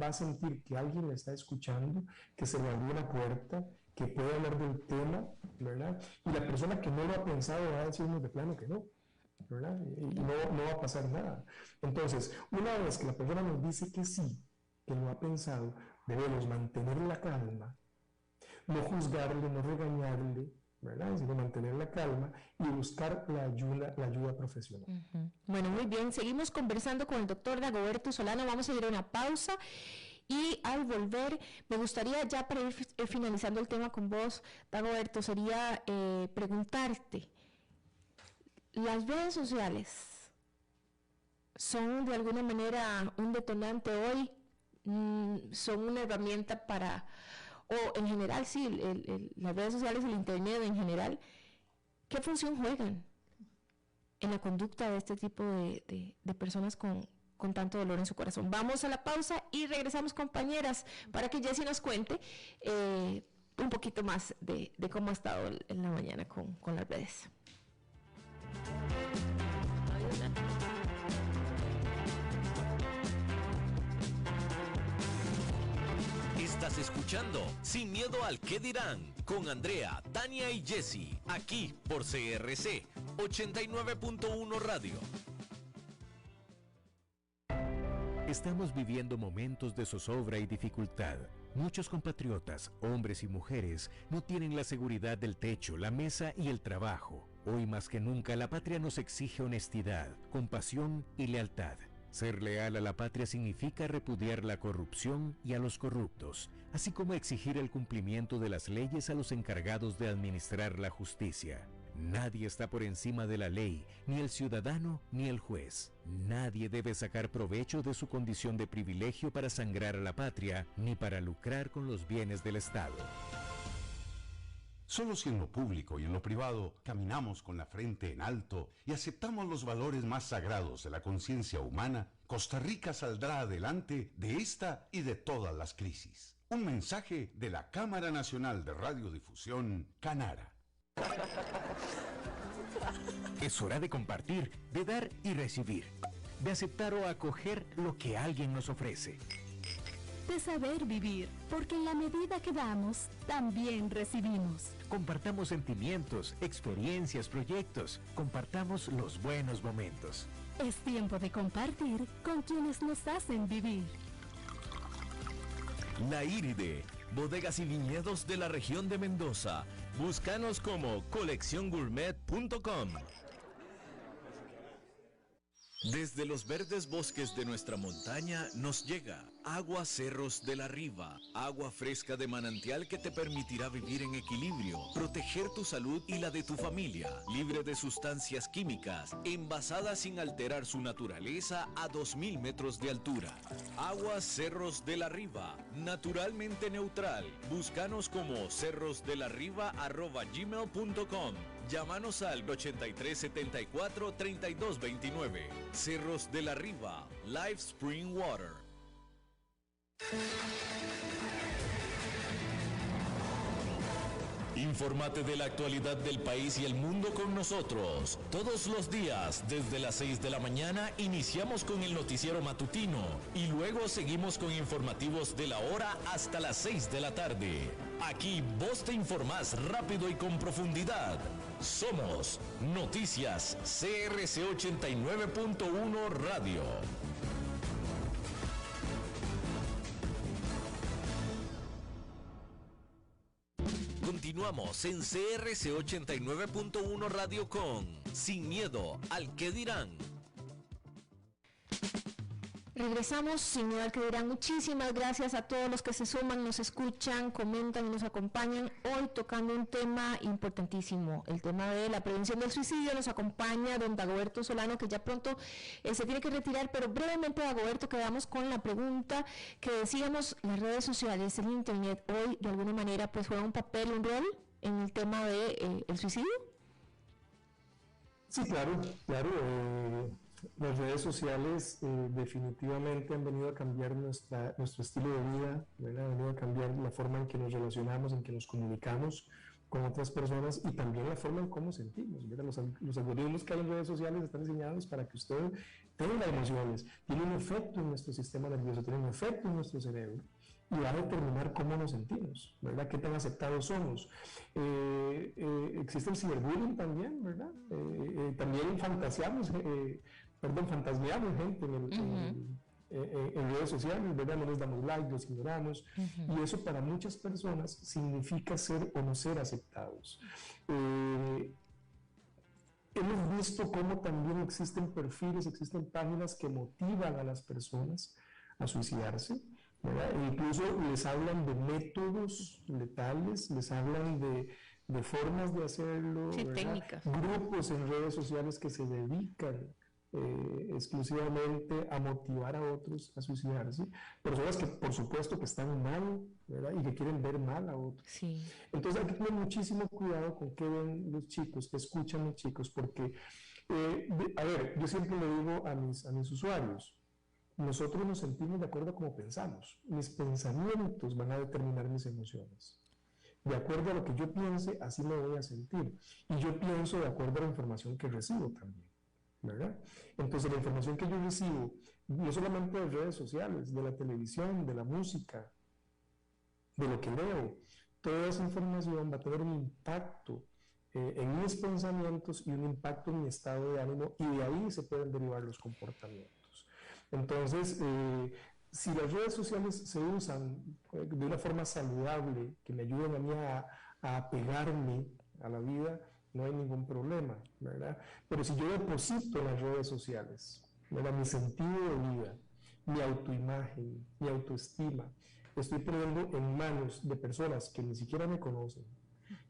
a sentir que alguien le está escuchando, que se le abrió una puerta, que puede hablar del tema, ¿verdad? Y la persona que no lo ha pensado va a decirnos de plano que no, ¿verdad? Y no va a pasar nada. Entonces, una vez que la persona nos dice que sí, que lo ha pensado, debemos mantener la calma, no juzgarle, no regañarle, ¿verdad? Sino mantener la calma y buscar la ayuda profesional. Bueno, muy bien, seguimos conversando con el doctor Dagoberto Solano, vamos a ir a una pausa y al volver me gustaría ya para ir finalizando el tema con vos, Dagoberto, sería preguntarte, ¿las redes sociales son de alguna manera un detonante hoy? ¿Son una herramienta para... o en general, sí, las redes sociales, el internet en general, ¿qué función juegan en la conducta de este tipo de personas con tanto dolor en su corazón? Vamos a la pausa y regresamos, compañeras, para que Jessie nos cuente un poquito más de cómo ha estado en la mañana con las redes. Estás escuchando Sin Miedo al ¿Qué dirán? Con Andrea, Tania y Jessie, aquí por CRC 89.1 Radio. Estamos viviendo momentos de zozobra y dificultad. Muchos compatriotas, hombres y mujeres, no tienen la seguridad del techo, la mesa y el trabajo. Hoy más que nunca la patria nos exige honestidad, compasión y lealtad. Ser leal a la patria significa repudiar la corrupción y a los corruptos, así como exigir el cumplimiento de las leyes a los encargados de administrar la justicia. Nadie está por encima de la ley, ni el ciudadano ni el juez. Nadie debe sacar provecho de su condición de privilegio para sangrar a la patria, ni para lucrar con los bienes del Estado. Solo si en lo público y en lo privado caminamos con la frente en alto y aceptamos los valores más sagrados de la conciencia humana, Costa Rica saldrá adelante de esta y de todas las crisis. Un mensaje de la Cámara Nacional de Radiodifusión, Canara. Es hora de compartir, de dar y recibir, de aceptar o acoger lo que alguien nos ofrece. De saber vivir, porque en la medida que damos, también recibimos. Compartamos sentimientos, experiencias, proyectos. Compartamos los buenos momentos. Es tiempo de compartir con quienes nos hacen vivir. La Iride, bodegas y viñedos de la región de Mendoza. Búscanos como colecciongourmet.com. Desde los verdes bosques de nuestra montaña nos llega Agua Cerros de la Riva, agua fresca de manantial que te permitirá vivir en equilibrio, proteger tu salud y la de tu familia, libre de sustancias químicas, envasada sin alterar su naturaleza a 2000 metros de altura. Agua Cerros de la Riva, naturalmente neutral. Búscanos como cerrosdelarriba@gmail.com. Llámanos al 8374-3229. Cerros de la Riva, Live Spring Water. Infórmate de la actualidad del país y el mundo con nosotros. Todos los días, desde las 6 de la mañana, iniciamos con el noticiero matutino y luego seguimos con informativos de la hora hasta las 6 de la tarde. Aquí vos te informás rápido y con profundidad. Somos Noticias CRC 89.1 Radio. Continuamos en CRC 89.1 Radio con Sin Miedo al que dirán. Regresamos, sin miedo al que dirán. Muchísimas gracias a todos los que se suman, nos escuchan, comentan y nos acompañan. Hoy tocando un tema importantísimo, el tema de la prevención del suicidio. Nos acompaña don Dagoberto Solano, que ya pronto se tiene que retirar, pero brevemente, Dagoberto, quedamos con la pregunta que decíamos: las redes sociales, el internet, hoy de alguna manera pues juega un papel, un rol en el tema de el suicidio. Sí, claro. Las redes sociales definitivamente han venido a cambiar nuestro estilo de vida, ¿verdad? Han venido a cambiar la forma en que nos relacionamos, en que nos comunicamos con otras personas y también la forma en cómo sentimos, ¿verdad? Los algoritmos que hay en redes sociales están diseñados para que usted tenga emociones, tiene un efecto en nuestro sistema nervioso, tiene un efecto en nuestro cerebro y va a determinar cómo nos sentimos, ¿verdad? Qué tan aceptados somos. Existe el ciberbullying también, ¿verdad? También fantasmeamos gente en redes sociales, ¿verdad? No les damos like, los ignoramos, y eso para muchas personas significa ser o no ser aceptados. Hemos visto cómo también existen perfiles, existen páginas que motivan a las personas a suicidarse, ¿verdad? E incluso les hablan de métodos letales, les hablan de formas de hacerlo, sí, técnicas. Grupos en redes sociales que se dedican exclusivamente a motivar a otros a suicidarse, personas que por supuesto que están mal, ¿verdad? Y que quieren ver mal a otros. Sí. Entonces hay que tener muchísimo cuidado con qué ven los chicos, qué escuchan los chicos, porque, yo siempre le digo a mis usuarios, nosotros nos sentimos de acuerdo a cómo pensamos, mis pensamientos van a determinar mis emociones. De acuerdo a lo que yo piense, así me voy a sentir. Y yo pienso de acuerdo a la información que recibo también, ¿verdad? Entonces la información que yo recibo, no solamente de redes sociales, de la televisión, de la música, de lo que leo, toda esa información va a tener un impacto en mis pensamientos y un impacto en mi estado de ánimo, y de ahí se pueden derivar los comportamientos. Entonces, si las redes sociales se usan de una forma saludable, que me ayuden a mí a apegarme a la vida, no hay ningún problema, ¿verdad? Pero si yo deposito en las redes sociales, ¿verdad?, mi sentido de vida, mi autoimagen, mi autoestima, estoy poniendo en manos de personas que ni siquiera me conocen,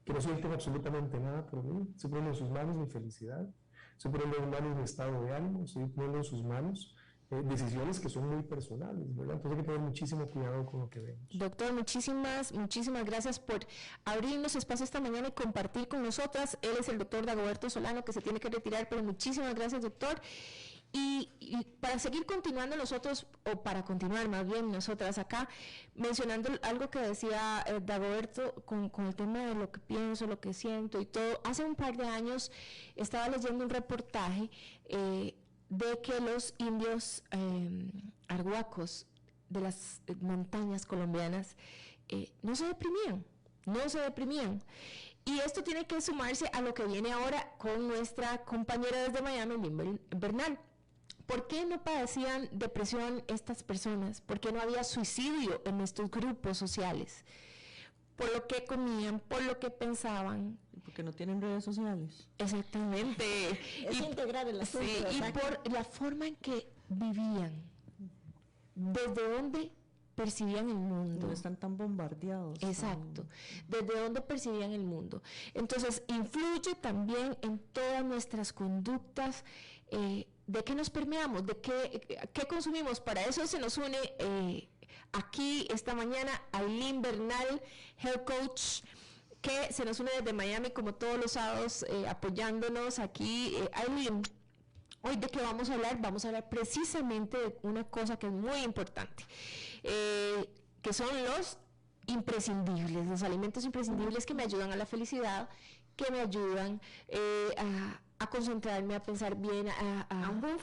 que no sienten absolutamente nada por mí. Estoy poniendo en sus manos mi felicidad, estoy poniendo en manos mi estado de ánimo, estoy poniendo en sus manos decisiones que son muy personales, ¿verdad? Entonces hay que tener muchísimo cuidado con lo que vemos. Doctor, muchísimas gracias por abrirnos espacio esta mañana y compartir con nosotras. Él es el doctor Dagoberto Solano, que se tiene que retirar, pero muchísimas gracias, doctor. Y para seguir continuando nosotros, o para continuar más bien nosotras acá, mencionando algo que decía Dagoberto con el tema de lo que pienso, lo que siento y todo. Hace un par de años estaba leyendo un reportaje de que los indios arhuacos de las montañas colombianas no se deprimían. Y esto tiene que sumarse a lo que viene ahora con nuestra compañera desde Miami, Lynn Bernal. ¿Por qué no padecían depresión estas personas? ¿Por qué no había suicidio en estos grupos sociales? Por lo que comían, por lo que pensaban. Porque no tienen redes sociales. Exactamente. Es integrar el asunto. Sí, y por la forma en que vivían. Desde dónde percibían el mundo. No están tan bombardeados. Exacto. Desde dónde percibían el mundo. Entonces, influye también en todas nuestras conductas, de qué nos permeamos, de qué consumimos. Para eso se nos une aquí esta mañana Ailín Bernal, Health Coach, que se nos une desde Miami como todos los sábados, apoyándonos aquí. Ailín, hoy de qué vamos a hablar? Vamos a hablar precisamente de una cosa que es muy importante, que son los imprescindibles, los alimentos imprescindibles que me ayudan a la felicidad, que me ayudan a concentrarme, a pensar bien, a un buen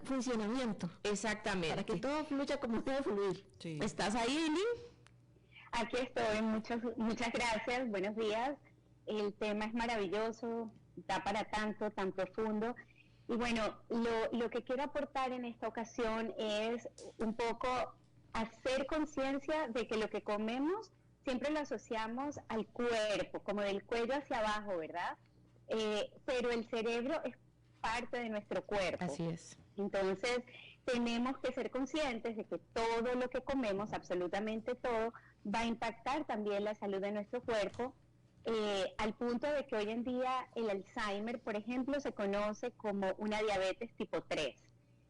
funcionamiento. Exactamente. Para que todo fluya como debe fluir. Sí. ¿Estás ahí, Eileen? Aquí estoy, muchas gracias, buenos días. El tema es maravilloso, da para tanto, tan profundo. Y bueno, lo que quiero aportar en esta ocasión es un poco hacer conciencia de que lo que comemos siempre lo asociamos al cuerpo, como del cuello hacia abajo, ¿verdad? Pero el cerebro es parte de nuestro cuerpo. Así es. Entonces, tenemos que ser conscientes de que todo lo que comemos, absolutamente todo, va a impactar también la salud de nuestro cuerpo, al punto de que hoy en día el Alzheimer, por ejemplo, se conoce como una diabetes tipo 3.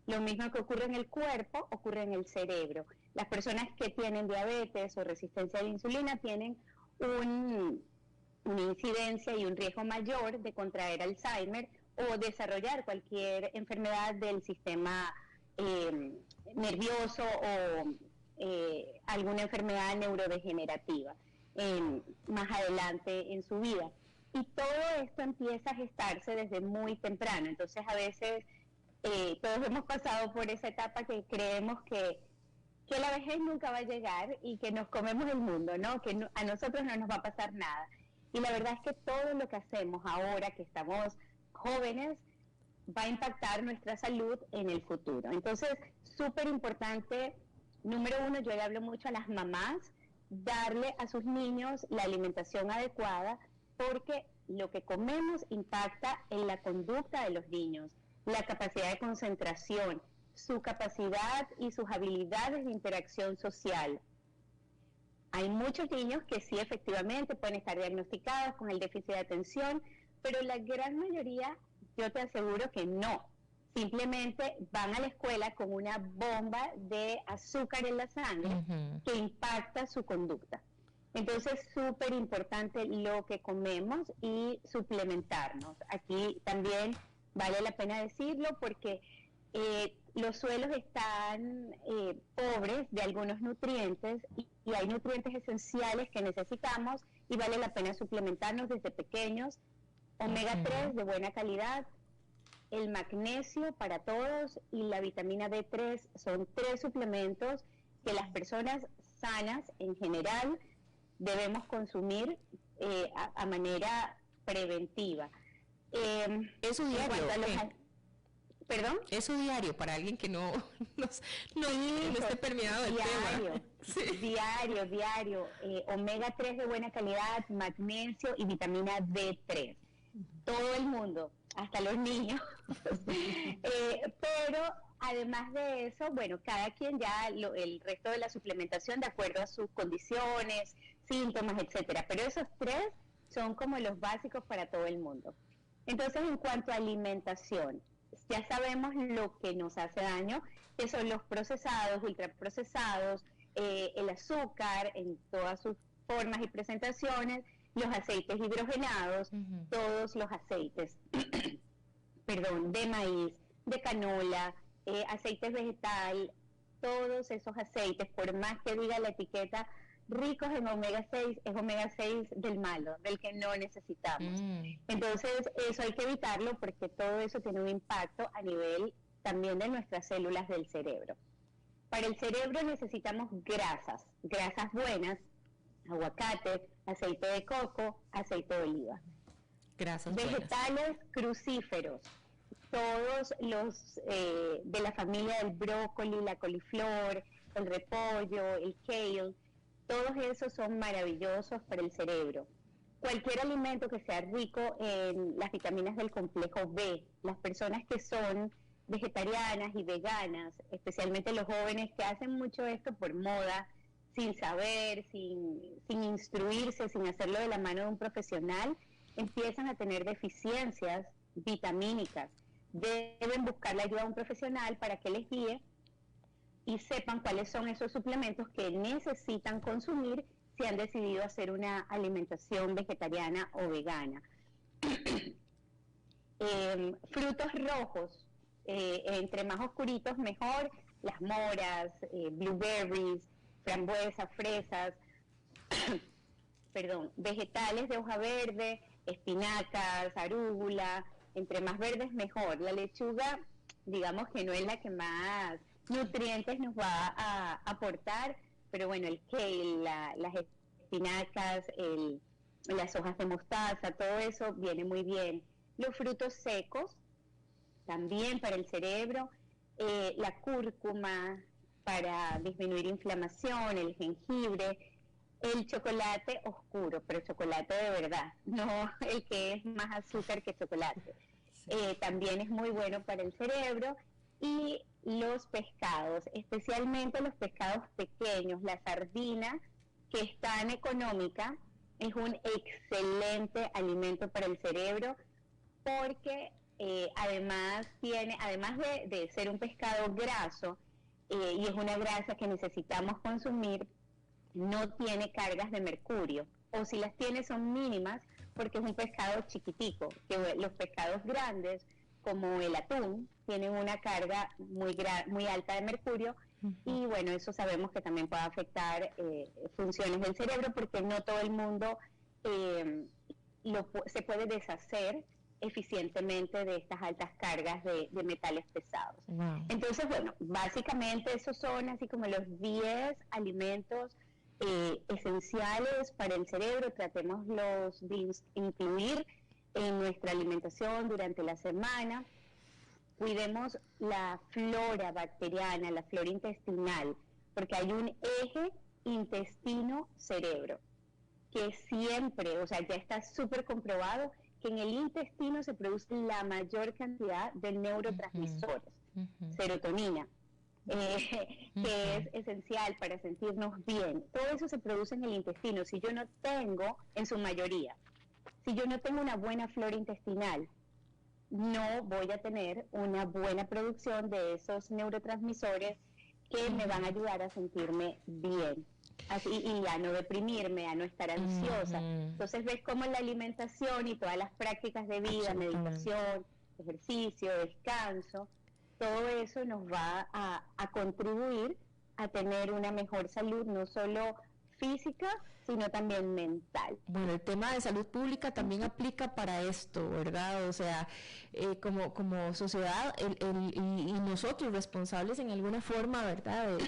Lo mismo que ocurre en el cuerpo, ocurre en el cerebro. Las personas que tienen diabetes o resistencia a la insulina tienen una incidencia y un riesgo mayor de contraer Alzheimer o desarrollar cualquier enfermedad del sistema nervioso o alguna enfermedad neurodegenerativa más adelante en su vida. Y todo esto empieza a gestarse desde muy temprano. Entonces, a veces todos hemos pasado por esa etapa que creemos que la vejez nunca va a llegar y que nos comemos el mundo, ¿no? Que a nosotros no nos va a pasar nada. Y la verdad es que todo lo que hacemos ahora que estamos jóvenes va a impactar nuestra salud en el futuro. Entonces, súper importante, número uno, yo le hablo mucho a las mamás, darle a sus niños la alimentación adecuada, porque lo que comemos impacta en la conducta de los niños, la capacidad de concentración, su capacidad y sus habilidades de interacción social. Hay muchos niños que sí efectivamente pueden estar diagnosticados con el déficit de atención, pero la gran mayoría, yo te aseguro que no. Simplemente van a la escuela con una bomba de azúcar en la sangre que impacta su conducta. Entonces, súper importante lo que comemos y suplementarnos. Aquí también vale la pena decirlo porque los suelos están pobres de algunos nutrientes y hay nutrientes esenciales que necesitamos y vale la pena suplementarnos desde pequeños. Omega 3 de buena calidad, el magnesio para todos y la vitamina D3 son 3 suplementos que las personas sanas en general debemos consumir a manera preventiva. Eso diario. ¿Perdón? Eso diario para alguien que no esté permeado del tema. Sí. Diario. Omega 3 de buena calidad, magnesio y vitamina D3. Todo el mundo, hasta los niños. Pero además de eso, bueno, cada quien ya el resto de la suplementación de acuerdo a sus condiciones, síntomas, etcétera. Pero esos 3 son como los básicos para todo el mundo. Entonces, en cuanto a alimentación, ya sabemos lo que nos hace daño, que son los procesados, ultraprocesados, el azúcar en todas sus formas y presentaciones, los aceites hidrogenados, todos los aceites, de maíz, de canola, aceites vegetal, todos esos aceites, por más que diga la etiqueta, ricos en omega 6, es omega 6 del malo, del que no necesitamos. Entonces, eso hay que evitarlo porque todo eso tiene un impacto a nivel también de nuestras células del cerebro. Para el cerebro necesitamos grasas buenas, aguacate, aceite de coco, aceite de oliva. Grasas vegetales buenas. Crucíferos, todos los de la familia del brócoli, la coliflor, el repollo, el kale, todos esos son maravillosos para el cerebro. Cualquier alimento que sea rico en las vitaminas del complejo B, las personas que son vegetarianas y veganas, especialmente los jóvenes que hacen mucho esto por moda, sin saber, sin instruirse, sin hacerlo de la mano de un profesional, empiezan a tener deficiencias vitamínicas. Deben buscar la ayuda de un profesional para que les guíe y sepan cuáles son esos suplementos que necesitan consumir si han decidido hacer una alimentación vegetariana o vegana. Frutos rojos, entre más oscuritos mejor, las moras, blueberries, frambuesas, fresas, vegetales de hoja verde, espinacas, arúgula, entre más verdes mejor. La lechuga, digamos que no es la que más nutrientes nos va a aportar, pero bueno, el kale, las espinacas, las hojas de mostaza, todo eso viene muy bien. Los frutos secos, también para el cerebro, la cúrcuma para disminuir inflamación, el jengibre, el chocolate oscuro, pero chocolate de verdad, no el que es más azúcar que chocolate. También es muy bueno para el cerebro. Y los pescados, especialmente los pescados pequeños, la sardina, que es tan económica, es un excelente alimento para el cerebro porque además de ser un pescado graso, y es una grasa que necesitamos consumir, no tiene cargas de mercurio, o si las tiene son mínimas porque es un pescado chiquitico, que los pescados grandes como el atún tienen una carga muy alta de mercurio, y bueno, eso sabemos que también puede afectar funciones del cerebro porque no todo el mundo se puede deshacer eficientemente de estas altas cargas de metales pesados. Entonces, bueno, básicamente esos son así como los 10 alimentos esenciales para el cerebro. Tratémoslos de incluir en nuestra alimentación durante la semana. Cuidemos la flora bacteriana, la flora intestinal, porque hay un eje intestino-cerebro que siempre, o sea, ya está súper comprobado que en el intestino se produce la mayor cantidad de neurotransmisores, serotonina, que es esencial para sentirnos bien. Todo eso se produce en el intestino. Si yo no tengo, en su mayoría, si yo no tengo una buena flora intestinal, no voy a tener una buena producción de esos neurotransmisores que me van a ayudar a sentirme bien. Así, y a no deprimirme, a no estar ansiosa. Entonces ves cómo la alimentación y todas las prácticas de vida, meditación, ejercicio, descanso, todo eso nos va a contribuir a tener una mejor salud, no solo física, sino también mental. Bueno, el tema de salud pública también aplica para esto, ¿verdad? O sea, como sociedad y nosotros responsables en alguna forma, ¿verdad?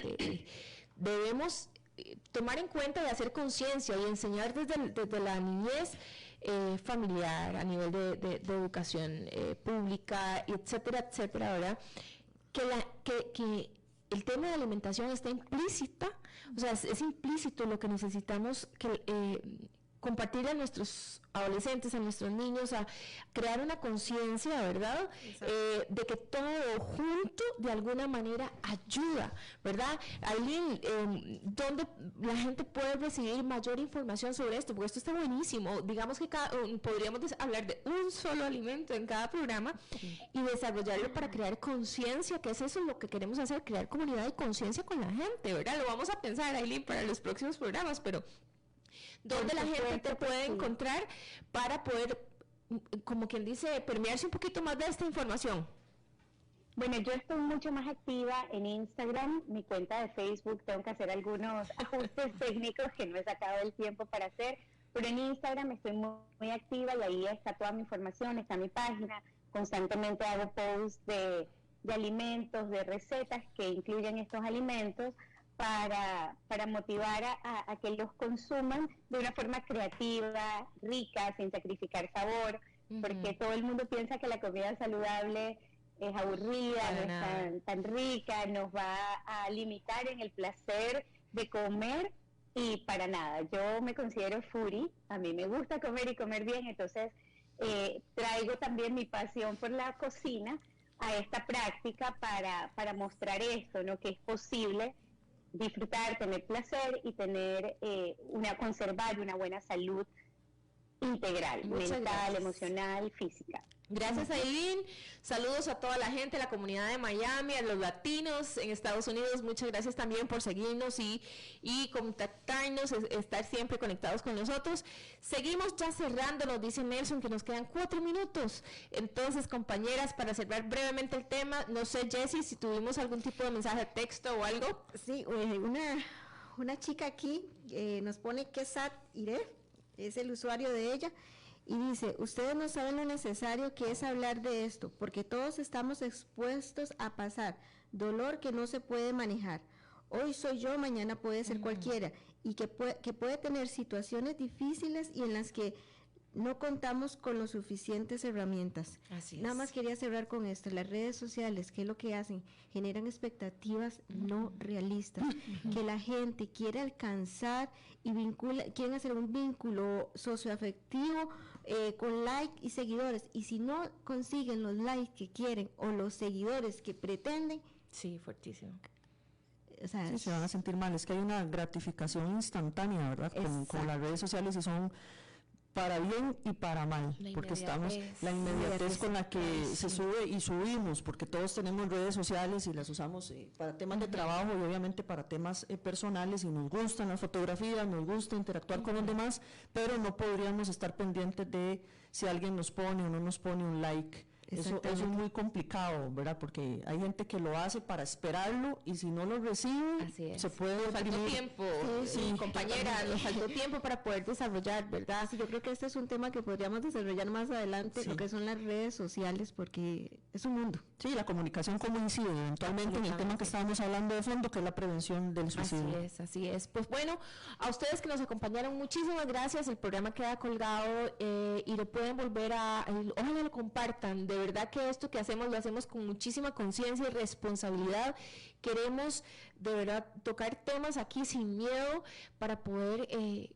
Debemos tomar en cuenta y hacer conciencia y enseñar desde la niñez familiar, a nivel de educación pública, etcétera, etcétera, ¿verdad? Que el tema de alimentación está implícita, o sea, es implícito lo que necesitamos compartirle a nuestros adolescentes, a nuestros niños, a crear una conciencia, ¿verdad? De que todo junto de alguna manera ayuda, ¿verdad? Aileen, ¿dónde la gente puede recibir mayor información sobre esto? Porque esto está buenísimo. Digamos que podríamos hablar de un solo alimento en cada programa y desarrollarlo para crear conciencia, que es eso lo que queremos hacer, crear comunidad y conciencia con la gente, ¿verdad? Lo vamos a pensar, Aileen, para los próximos programas, pero ¿dónde la gente te puede encontrar para poder, como quien dice, permearse un poquito más de esta información? Bueno, yo estoy mucho más activa en Instagram, mi cuenta de Facebook, tengo que hacer algunos ajustes técnicos que no he sacado el tiempo para hacer, pero en Instagram estoy muy activa y ahí está toda mi información, está mi página, constantemente hago posts de alimentos, de recetas que incluyen estos alimentos, para motivar a que los consuman de una forma creativa, rica, sin sacrificar sabor, porque todo el mundo piensa que la comida saludable es aburrida, no es tan rica, nos va a limitar en el placer de comer, y para nada. Yo me considero foodie, a mí me gusta comer y comer bien, entonces traigo también mi pasión por la cocina a esta práctica para mostrar esto, ¿no? Que es posible disfrutar, tener placer y tener conservar una buena salud integral, mental, emocional, física. Gracias, Aileen. Saludos a toda la gente, a la comunidad de Miami, a los latinos en Estados Unidos. Muchas gracias también por seguirnos y contactarnos, estar siempre conectados con nosotros. Seguimos ya cerrando, nos dice Nelson que nos quedan 4 minutos. Entonces, compañeras, para cerrar brevemente el tema, no sé, Jessie, si tuvimos algún tipo de mensaje de texto o algo. Sí, una chica aquí nos pone que Sat Ire, es el usuario de ella, y dice: ustedes no saben lo necesario que es hablar de esto, porque todos estamos expuestos a pasar dolor que no se puede manejar. Hoy soy yo, mañana puede ser cualquiera, y que puede tener situaciones difíciles y en las que no contamos con las suficientes herramientas. Así es. Nada más quería cerrar con esto. Las redes sociales, ¿qué es lo que hacen? Generan expectativas no realistas, que la gente quiere alcanzar y quieren hacer un vínculo socioafectivo con like y seguidores, y si no consiguen los likes que quieren o los seguidores que pretenden, sí, fuertísimo. O sea, sí, se van a sentir mal. Es que hay una gratificación instantánea, ¿verdad? Con las redes sociales, y son para bien y para mal, porque estamos la inmediatez con la que se sube y subimos, porque todos tenemos redes sociales y las usamos para temas de trabajo y obviamente para temas personales, y nos gustan las fotografías, nos gusta interactuar con los demás, pero no podríamos estar pendientes de si alguien nos pone o no nos pone un like. Eso es muy complicado, ¿verdad? Porque hay gente que lo hace para esperarlo, y si no lo recibe, se puede... Nos faltó tiempo, compañera, nos faltó tiempo para poder desarrollar, ¿verdad? Sí, yo creo que este es un tema que podríamos desarrollar más adelante, lo que son las redes sociales, porque es un mundo. Sí, la comunicación como incide eventualmente en el tema que estábamos hablando de fondo, que es la prevención del suicidio. Así es. Pues bueno, a ustedes que nos acompañaron, muchísimas gracias. El programa queda colgado y lo pueden volver ojalá lo compartan. De verdad que esto que hacemos lo hacemos con muchísima conciencia y responsabilidad. Queremos de verdad tocar temas aquí sin miedo para poder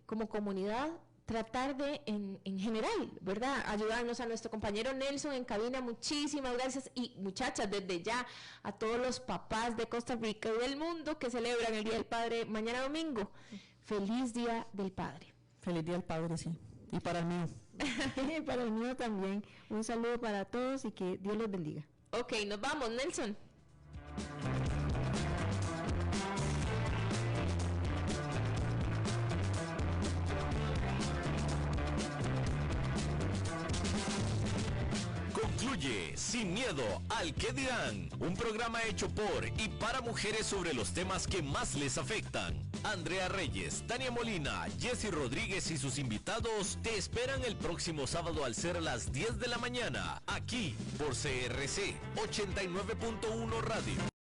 como comunidad tratar de en general, ¿verdad? Ayudarnos. A nuestro compañero Nelson en cabina, muchísimas gracias, y muchachas, desde ya a todos los papás de Costa Rica y del mundo que celebran el Día del Padre mañana domingo. Feliz Día del Padre. Feliz Día del Padre, sí. Y para el mío. Para el mío también. Un saludo para todos y que Dios los bendiga. Ok, nos vamos, Nelson. Concluye Sin Miedo al ¿Qué dirán? Un programa hecho por y para mujeres sobre los temas que más les afectan. Andrea Reyes, Tania Molina, Jessie Rodríguez y sus invitados te esperan el próximo sábado al ser las 10 de la mañana, aquí por CRC 89.1 Radio.